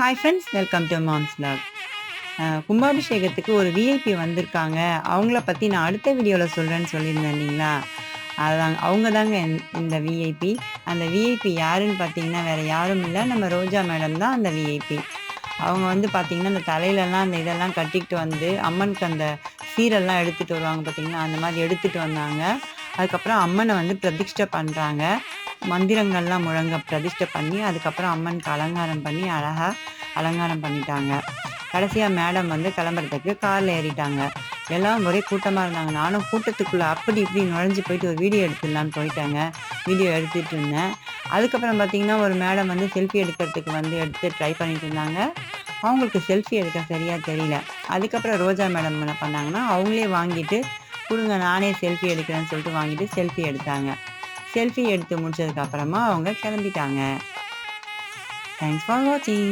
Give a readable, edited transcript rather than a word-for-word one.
Hi friends, welcome to moms vlog. கும்பாபிஷேகத்துக்கு ஒரு VIP வந்திருக்காங்க. அவங்கள பத்தி நான் அடுத்த வீடியோல சொல்றேன்னு சொல்லியிருந்தேன் இல்லைங்களா? அதாங்க அவங்க தாங்க இந்த விஐபி. அந்த விஐபி யாருன்னு பார்த்தீங்கன்னா, வேற யாரும் இல்ல. நம்ம ரோஜா மேடம் தான் அந்த விஐபி. அவங்க வந்து பார்த்தீங்கன்னா, அந்த தலையிலலாம் அந்த இதெல்லாம் கட்டிக்கிட்டு வந்து, அம்மனுக்கு அந்த சீரெல்லாம் எடுத்துட்டு வருவாங்க பார்த்தீங்களா? அந்த மாரி எடுத்துட்டு வந்தாங்க. அதுக்கப்புறம் அம்மன வந்து பிரதிஷ்டை பண்றாங்க. மந்திரங்கள்லாம் முழங்க பிரதிஷ்டை பண்ணி, அதுக்கப்புறம் அம்மனுக்கு அலங்காரம் பண்ணி, அழகா அலங்காரம் பண்ணிட்டாங்க. கடைசியா மேடம் வந்து கிளம்புறதுக்கு கார்ல ஏறிட்டாங்க. எல்லாம் ஒரே கூட்டமா இருந்தாங்க. நானும் கூட்டத்துக்குள்ள அப்படி இப்படி நுழைஞ்சு போயிட்டு ஒரு வீடியோ எடுத்துடலான்னு போயிட்டேங்க. வீடியோ எடுத்துட்டு இருந்தேன். அதுக்கப்புறம் பார்த்தீங்கன்னா, ஒரு மேடம் வந்து செல்ஃபி எடுக்கிறதுக்கு வந்து எடுத்து ட்ரை பண்ணிட்டு இருந்தாங்க. அவங்களுக்கு செல்ஃபி எடுக்க சரியா தெரியல. அதுக்கப்புறம் ரோஜா மேடம் என்ன பண்ணாங்கன்னா, அவங்களே வாங்கிட்டு, குடுங்க நானே செல்ஃபி எடுக்கிறேன்னு சொல்லிட்டு வாங்கிட்டு செல்ஃபி எடுத்தாங்க. செல்ஃபி எடுத்து முடிச்சதுக்கு அப்புறமா அவங்க கிளம்பிட்டாங்க. தேங்க்ஸ் ஃபார் வாட்சிங்.